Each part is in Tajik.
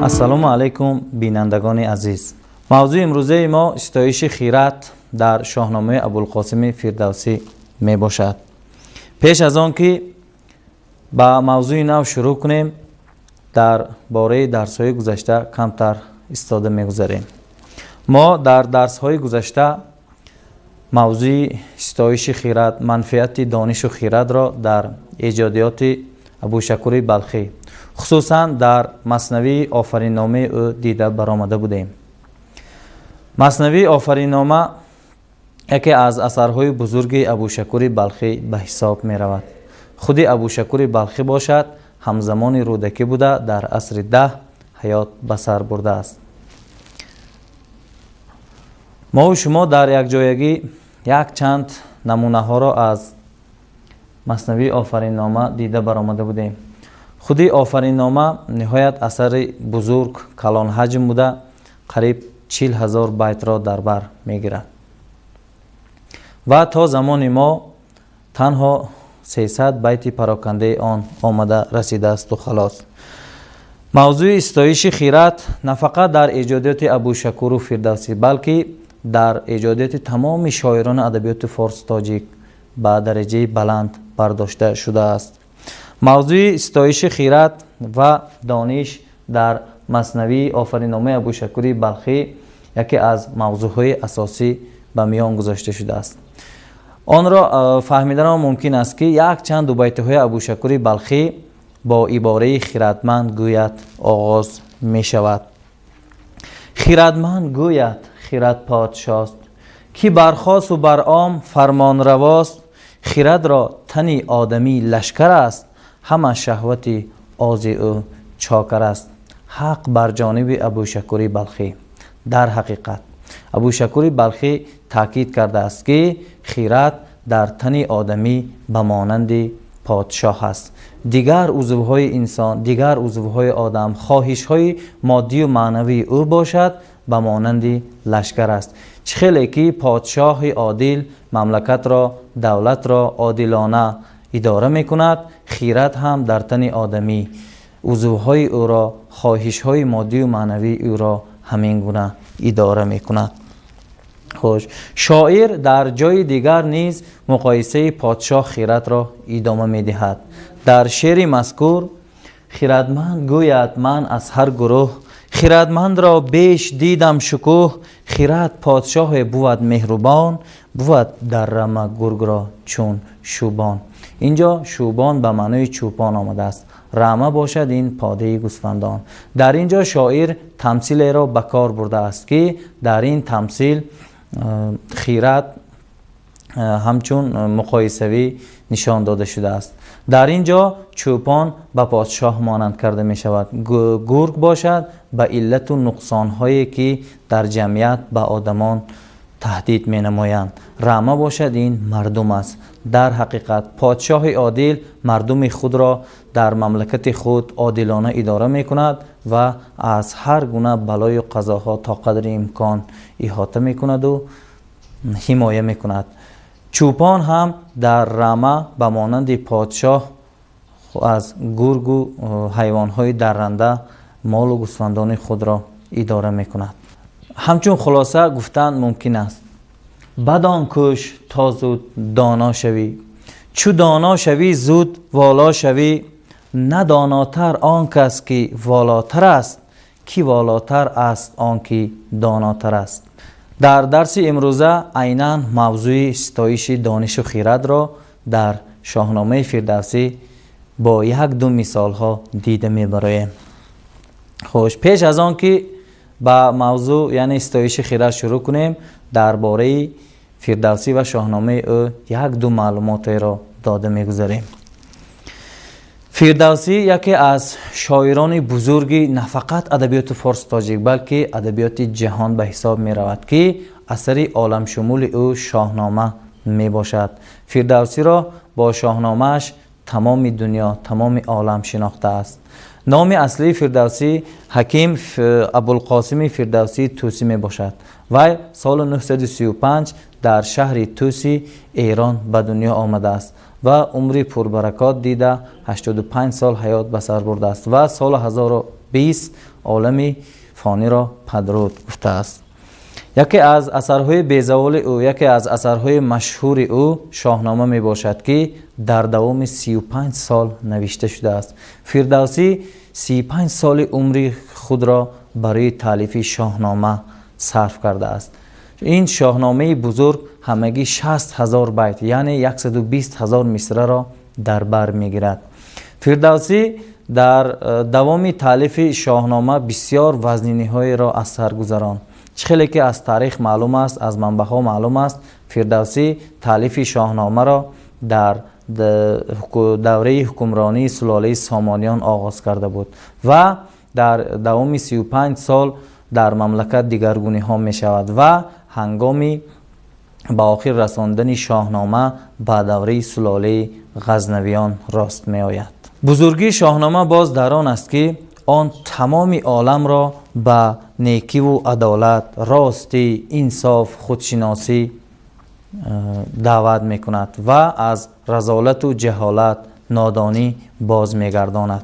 ассалому алайкум бинандагони азиз. мавзӯи имрӯзаи мо ситоиши хират дар шоҳномаи абулқосими фирдавсӣ мебошад. пеш аз он ки ба мавзӯи нав шурӯъ кунем, дар бораи дарсҳои гузашта камтар истода мегузарем. мо дар дарсҳои гузашта мавзӯи ситоиши хират, манфиати донишу хиратро дар эҷодиёти абушакури балхӣ, хусусан дар маснавии офаринномаи ӯ дида баромада будем. маснавии офариннома яке аз асарҳои бузурги абушакури балхӣ ба ҳисоб меравад. худи абушакури балхӣ бошад, ҳамзамони рӯдакӣ буда дар асри 10 ҳаёт ба сар бурдааст. моу шумо дар якҷоягӣ як чанд намунаҳоро аз маснавии офариннома дида баромада будем. худи офариннома ниҳоят асари бузург, калонҳаҷм буда қариб 40 000 байтро дар бар мегирад ва то замони мо танҳо 300 байти парокандаи он омада расидаасту халос. мавзӯи истоиши хират на фақат дар эҷодиёти абушакуру фирдавсӣ, балки дар эҷодиёти тамоми шоирони адабиёти форс тоҷик ба дараҷаи баланд бардошта шудааст. мавзӯи истоиши хират ва дониш дар маснавии офаринномаи абушакури балхӣ яке аз мавзӯъҳои асосӣ ба миён гузошта шудааст. онро фаҳмидан мумкин аст ки як чанд дубайтиҳои абушакури балхӣ бо ибораи хиратманд гӯяд оғоз мешавад. хиратманд гӯяд, хират подшост, ки бархосу баром фармонравост. хиратро тани одамӣ лашкар аст, ҳама шаҳвати ози ӯ чокар аст. ҳақ бар ҷониби абушакури балхӣ. дар ҳақиқат абушакури балхӣ таъкид кардааст ки хират дар тани одамӣ ба монанди подшоҳ аст. дигар узвҳои инсон, дигар узвҳои одам, хоҳишҳои моддию маънавии ӯ бошад ба монанди лашкар аст. чӣ хеле ки подшоҳи одил мамлакатро, давлатро одилона идора мекунад, хират ҳам дар тани одамӣ узвҳои ӯро, хоҳишҳои моддию маънавии ӯро ҳамин гуна идора мекунад. хуш, шоир дар ҷои дигар низ муқоисаи подшоҳ хиратро идома медиҳад. дар шеъри мазкур хиратманд гӯяд ман аз ҳар гурӯҳ, хиратмандро беш дидам шукӯҳ, хират подшоҳе буд меҳрубон, буд дар рама гургро чун шӯбон. инҷо шӯбон ба маънои чӯпон омадааст. рама бошад ин подаи гӯсфандон. дар инҷо шоир тамсилеро ба кор бурдааст ки дар ин тамсил хират ҳамчун муқоисавӣ нишон дода шудааст. дар инҷо чӯпон ба подшоҳ монанд карда мешавад. гург бошад ба иллату нуқсонҳое ки дар ҷамъият ба одамон таҳдид менамоянд. рама бошад ин мардум аст. дар ҳақиқат подшоҳи одил мардуми худро дар мамлакати худ одилона идора мекунад ва аз ҳар гуна балою қазоҳо то қадри имкон иҳота мекунаду ҳимоя мекунад. чӯпон ҳам дар рама ба монанди подшоҳ аз гургу ҳайвонҳои дарранда молу гӯсфандони худро идора мекунад. ҳамчун хулоса гуфтан мумкин аст: бадон кӯш то зуд доно шавӣ, чу доно шавӣ зуд воло шавӣ, надонотар он кас ки волотар аст, ки волотар аст он ки донотар аст. дар дарси имрӯза айнан мавзӯи ситоиши донишу хиратро дар шоҳномаи фирдавсӣ бо як-ду мисолҳо дида мебароем. хуш, пеш аз он ки ба мавзӯъ яъне ситоиши хират шурӯъ кунем, дар бораи фирдавсӣ ва шоҳномаи ӯ як-ду маълумотеро дода мегузарем. фирдавсӣ яке аз шоирони бузурги на фақат адабиёти форс тоҷик, балки адабиёти ҷаҳон ба ҳисоб меравад ки асари оламшумули ӯ шоҳнома мебошад. фирдавсиро бо шоҳномааш тамоми дунё, тамоми олам шинохтааст. номи аслии фирдавсӣ ҳаким абулқосими фирдавсии тӯсӣ мебошад. вай соли 935 дар шаҳри тӯси эрон ба дунё омадааст ва умри пурбаракот дида 85 сол ҳаёт ба сар бурдааст ва соли 20 عالم فانی را پدرود گفته است. یکی از اثرهای بیزوال او، یکی از اثرهای مشهور او شاهنامه می باشد که در دوام 35 سال نوشته شده است. فردوسی 35 سال عمر خود را برای تالیف شاهنامه صرف کرده است. این شاهنامه بزرگ همگی 60,000 بیت یعنی 120,000 مصرع را در بر میگیرد. فردوسی در دوام تالیف شاهنامه بسیار وزنینی‌های را از سر گذراند. چخیلی که از تاریخ معلوم است، از منبع‌ها معلوم است، فردوسی تالیف شاهنامه را در دوره حکمرانی سلاله سامانیان آغاز کرده بود و در دوام 35 سال در مملکت دیگرگونی ها می شود و هنگامی با آخر رساندن شاهنامه به دوره سلاله غزنویان راست می آید. بزرگی شاهنامه باز در آن است که آن تمام عالم را به نیکی و عدالت، راستی، انصاف، خودشناسی دعوت می کند و از رذالت و جهالت، نادانی باز می گرداند.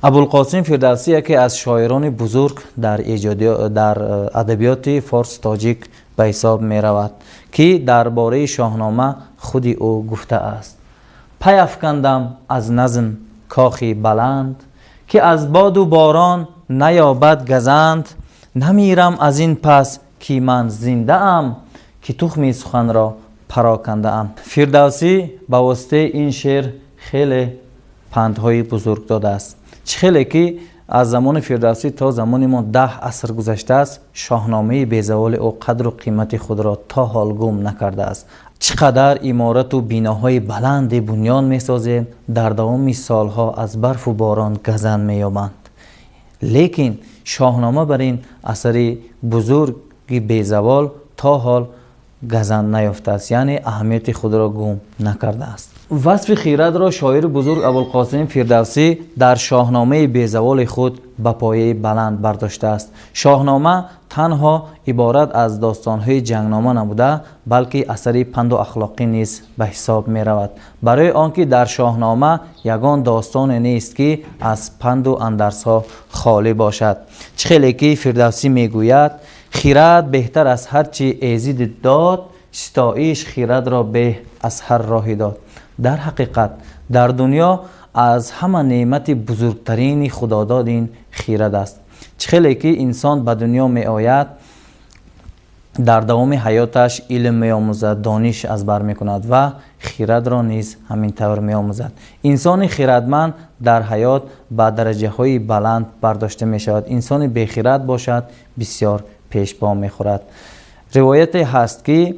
ابوالقاسم فردوسی یکی از شاعران بزرگ در ادبیات فارس تاجیک به حساب می رود که درباره شاهنامه خود او گفته است: پی افکندم از نظم کاخی بلند، که از باد و باران نیابد گزند. نمیرم از این پس که من زنده ام، که تخم سخن را پراکنده ام. فردوسی با واسطه این شعر خیلی پندهای بزرگ داده است. خیلی که از زمان فردوسی تا زمان ما 10 عصر گذشته است، شاهنامه بیزوال او قدر و قیمت خود را تا حال گم نکرده است. چقدر عمارت و بیناهای بلند بنیان می سازه، در دوام سالها از برف و باران گزند می یابند، لیکن شاهنامه بر این اثر بزرگ بیزوال تا حال گزند نیافته است، یعنی اهمیت خود را گم نکرده است. وصف خیرت را شاعر بزرگ ابوالقاسم فردوسی در شاهنامه بیزوال خود به پایه بلند برداشته است. شاهنامه تنها عبارت از داستانهای جنگنامه نبوده، بلکه اثری پند و اخلاقی نیز به حساب می رود. برای آنکه در شاهنامه یگان داستان نیست که از پند و اندرس‌ها خالی باشد. چخیلی که فردوسی می گوید: خیرت بهتر از هر چی ایزید داد، ستایش خیرت را به از هر راهی داد. در حقیقت در دنیا از همه نعمت بزرگترین خداداد این خیرت است. چخیلی که انسان به دنیا می آید، در دوام حیاتش علم می آموزد، دانش از بر می کند و خیرت را نیز همین طور می آموزد. انسان خیرتمند در حیات به درجه های بلند برداشته می شود. انسان بی خیرت باشد بسیار پیش پا می خورد. روایت هست که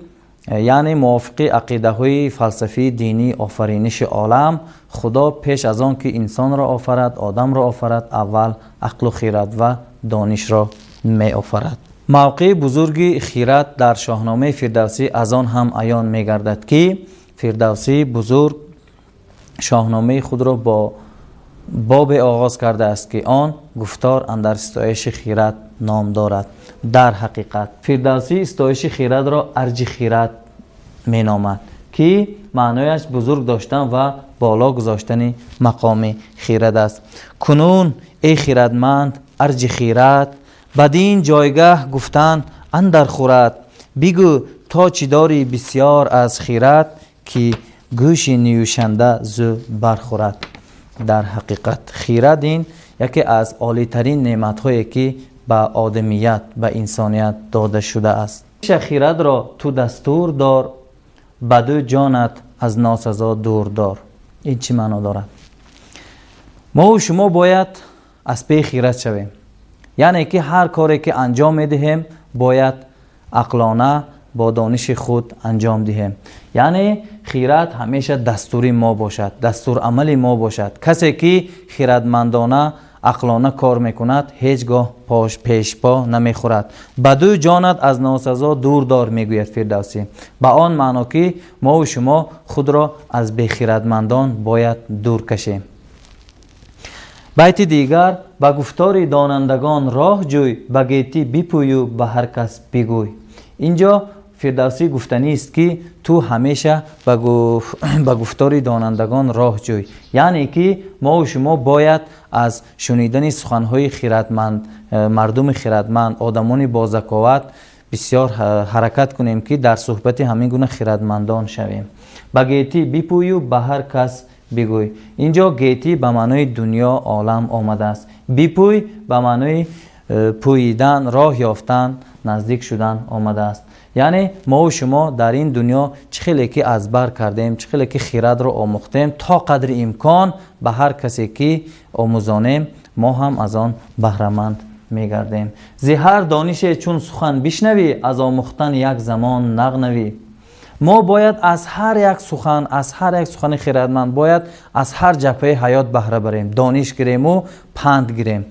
یعنی موافق عقیده های فلسفی دینی آفرینش عالم، خدا پیش از آن که انسان را آفرد، آدم را آفرد، اول عقل و خیرت و دانش را می آفرد. موقع بزرگ خیرت در شاهنامه فردوسی از آن هم عیان می گردد که فردوسی بزرگ شاهنامه خود را با باب آغاز کرده است که آن گفتار اندر ستایش خیرت نام دارد. در حقیقت فردوسی استایش خیرت را ارج خیرت می نامد که معنایش بزرگ داشتن و بالا گذاشتن مقام خیرت است. کنون ای خیرتمند ارج خیرت، بدین جایگه گفتن اندر خورد. بگو تا چی داری بسیار از خیرت، که گوش نیوشنده زو برخورد. در حقیقت خیرت این یکی از عالی ترین نعمت هایی که به آدمیت، به انسانیت داده شده است. خیرت را تو دستور دار، بدو جانت از ناسزا دور دار. این چی معنا دارد؟ ما و شما باید از پی خیرت شویم، یعنی که هر کاری که انجام میدهیم باید عقلانه با دانش خود انجام دهیم. یعنی خیرت همیشه دستوری ما باشد، دستور عملی ما باشد. کسی که خیرتمندانه عقلانه کار میکند هیچگاه پاش پیش پا نمیخورد. بدو جانت از ناسزا دور دار میگوید فردوسی، به آن معنا که ما و شما خود را از بیخیرتمندان باید دور کشیم. بیت دیگر: به گفتار دانندگان راه جوی، به گیتی بپوی و به هر کس بگوی. اینجا فردوسی گفتنی است که تو همیشه به گفتار دانندگان راه جوی. یعنی که ما و شما باید از شنیدن سخنهای خردمند، مردم خردمند، آدمان با ذکاوت بسیار حرکت کنیم که در صحبت همین گونه خردمندان شویم. به گیتی بپوی و به هر کس بگوی. اینجا گیتی به معنای دنیا، عالم آمده است. بپوی به معنای پوییدن، راه یافتن، نزدیک شدن آمده است. یعنی ما و شما در این دنیا چخیلی که از بر کردیم، چخیلی که خیرات را آموختیم، تا قدر امکان به هر کسی که آموزانیم ما هم از آن بهره‌مند میگردیم. زهر دانش چون سخن بشنوی، از آموختن یک زمان نغنوی. ما باید از هر یک سخن خیراتمند باید از هر جبهه حیات بهره بریم، دانش گیریم و پند گیریم.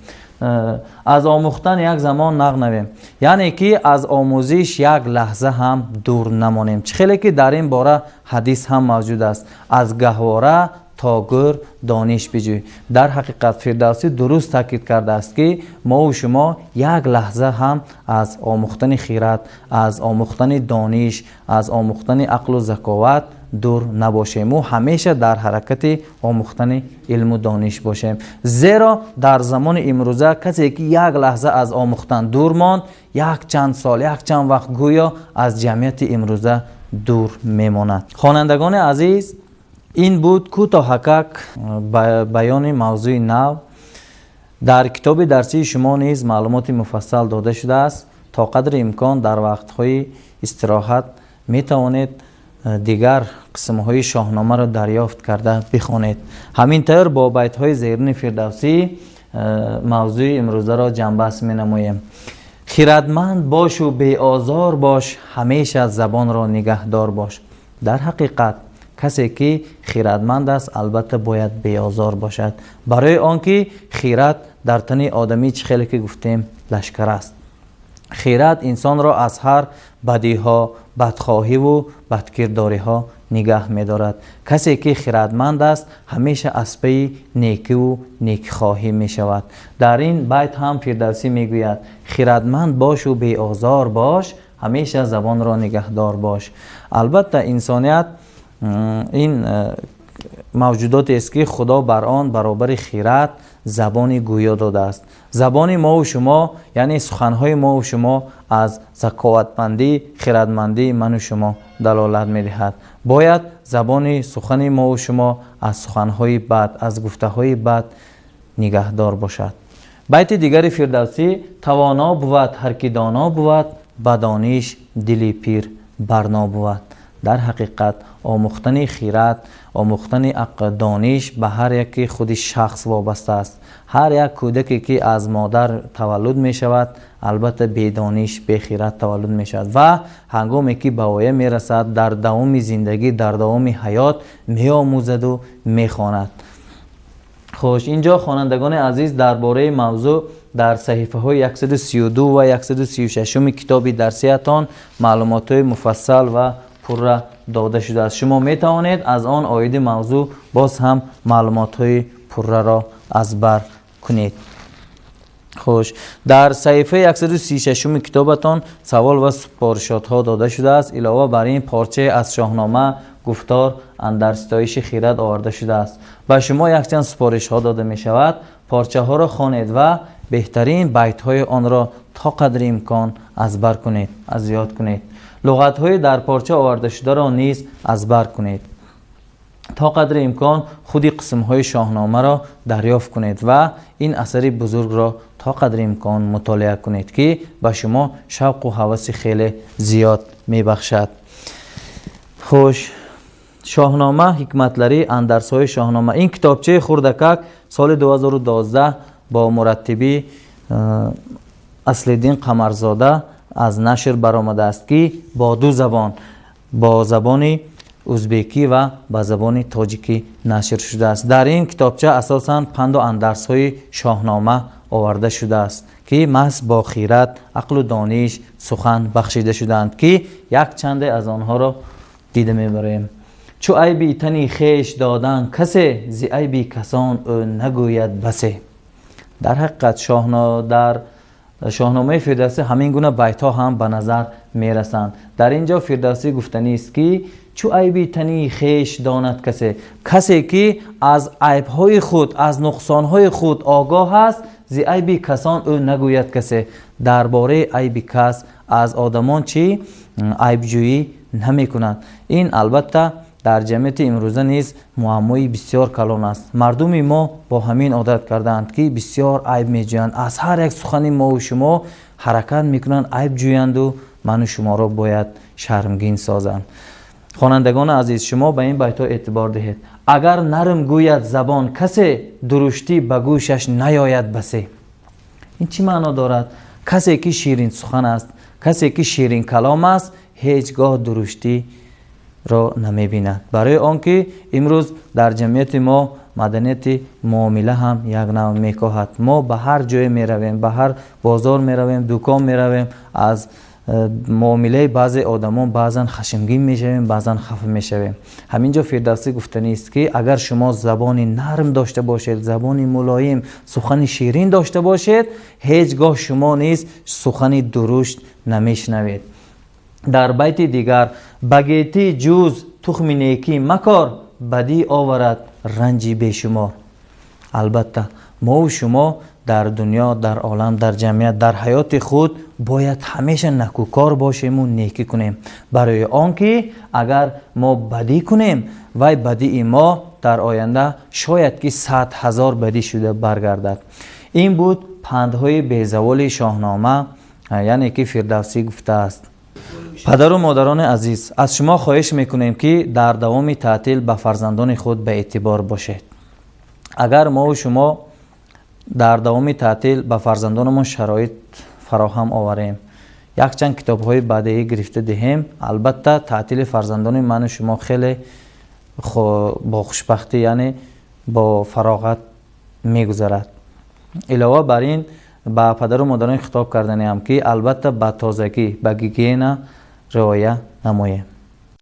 از آموختن یک زمان نغنویم، یعنی که از آموزش یک لحظه هم دور نمانیم. خیلی که در این باره حدیث هم موجود است: از گهواره تا گر دانش بجوی. در حقیقت فردوسی درست تاکید کرده است که ما و شما یک لحظه هم از آموختن خیرات، از آموختن دانش، از آموختن عقل و ذکاوت دور نباشیم و همیشه در حرکت آموختن علم و دانش باشیم. زیرا در زمان امروزه کسی که یک لحظه از آموختن دور ماند، یک چند سال، یک چند وقت گویا از جمعیت امروزه دور میماند. خوانندگان عزیز، این بود کوتاهک بیان موضوع نو. در کتاب درسی شما نیز معلومات مفصل داده شده است. تا قدر امکان در وقت‌های استراحت می توانید دیگر قسم‌های شاهنامه را دریافت کرده بخوانید. همینطور با بیت‌های زیرین فردوسی موضوع امروزه را جنببست می‌نماییم. خردمند باش و بی آزار باش، همیشه زبان را نگهدار باش. در حقیقت کسی که خردمند است البته باید بی آزار باشد، برای آنکه خیرات در تن آدمی چخیلی که گفتیم لشکر است. خیرات انسان را از هر بدی ها، بدخواهی و بدکرداری ها نگه می دارد. کسی که خردمند است همیشه از پی نیکی و نیکخواهی می شود. در این بیت هم فردوسی می گوید: خردمند باش و بی آزار باش، همیشه زبان را نگهدار باش. البته انسانیت این موجوداتی است که خدا بر آن برابر خیرات زبانی گویا داده است. زبان ما و شما، یعنی سخنهای ما و شما، از ذکاوتمندی، خردمندی من و شما دلالت می‌دهد. باید زبان سخن ما و شما از سخنهای بد، از گفته‌های بد نگهدار باشد. بیت دیگر فردوسی: توانا بود هر کی دانا بود، به دانش دل پیر برنا بود. در حقیقت آموختن خیرات، آموختن دانش به هر یک خود شخص وابسته است. هر یک کودکی که از مادر تولد می شود البته بی دانش، بی خیرات تولد می شود و هنگامی که به وایه می رسد در دوام زندگی، در دوام حیات می آموزد و می خواند. خوش، اینجا خوانندگان عزیز درباره موضوع در صحیفه های 132 و 136 کتاب درسیتان معلومات مفصل و پره داده شده است. شما می توانید از آن آید موضوع باز هم معلومات های پره را از بر کنید. خوش، در صحیفه 136 کتابتان سوال و سپارشات ها داده شده است. علاوه بر این پارچه از شاهنامه گفتار اندر ستایش خیرات آورده شده است. به شما یک چند سپارش ها داده می شود. پارچه ها را خوانید و بهترین بیت های آن را تا قدر امکان از بر کنید، از یاد کنید. لغت های در پارچه آورده شده را نیز از بر کنید. تا قدر امکان خودی قسم های شاهنامه را دریافت کنید و این اثر بزرگ را تا قدر امکان مطالعه کنید که به شما شوق و هوس خیلی زیاد می بخشد. خوش، شاهنامه حکمتلری اندرس های شاهنامه. این کتابچه خردکک سال 2012 با مرتبی اصلالدین قمرزاده از نشر برآمده است که با دو زبان، با زبان ازبکی و با زبان تاجیکی نشر شده است. در این کتابچه اساساً پند و اندرس های شاهنامه آورده شده است که محض با خیرات، عقل و دانش سخن بخشیده شدند که یک چند از آنها را دیده می‌بریم. چو عیبی تنی خویش دادن کسی، ز عیبی کسان او نگوید بسی. در حقیقت در شاهنامه فردوسی همین گونه بیت ها هم به نظر می رسند. در اینجا فردوسی گفتنی است که چو عیبی تنی خیش داند کسی که از عیب های خود، از نقصان های خود آگاه است، ز عیب کسان او نگوید کسی. درباره عیب کس از آدمان چی عیب جویی نمی کنند. این البته در جمعیت امروزه نیز معمای بسیار کلان است. مردم ما با همین عادت کردند که بسیار عیب می جویند. از هر یک سخنی ما و شما حرکت میکنند عیب جویند و من و شما را باید شرمگین سازند. خوانندگان عزیز، شما به این بیت‌ها اعتبار دهید. اگر نرم گوید زبان کسی، درشتی به گوشش نیاید بسی. این چی معنا دارد؟ کسی که شیرین سخن است، کسی که شیرین کلام است، هیچگاه درشتی را نمی بیند. برای آنکه امروز در جمعیت ما مدنیت معامله هم یک نوع میکاهد. ما به هر جای می رویم، به هر بازار می رویم، دکان می رویم، از معامله بعضی آدمان بعضا خشمگین می شویم، بعضا خفه می شویم. همینجا فردوسی گفتنی است که اگر شما زبانی نرم داشته باشید، زبانی ملایم، سخن شیرین داشته باشید، هیچگاه شما نیز سخن درشت نمیشنوید. در بیت دیگر بگیتی جوز تخم نیکی مکار، بدی آورد رنجی بیشمار. البته ما و شما در دنیا، در عالم، در جمعیت، در حیات خود باید همیشه نکوکار باشیم و نیکی کنیم. برای آنکه اگر ما بدی کنیم و بدی ما در آینده شاید که 100,000 بدی شده برگردد. این بود پندهای بیزوال شاهنامه، یعنی که فردوسی گفته است. پدر و مادران عزیز، از شما خواهش میکنیم که در دوام تعطیل به فرزندان خود به اعتبار باشید. اگر ما و شما در دوام تعطیل به فرزندانمون شرایط فراهم آوریم، یک چند کتاب های بدیهی گرفته دهیم، البته تعطیل فرزندان من و شما خیلی با خوشبختی، یعنی با فراغت میگذرد. علاوه بر این با پدر و مادران خطاب کردنیم که البته به تازگی، به گیگین رعایت نماییم.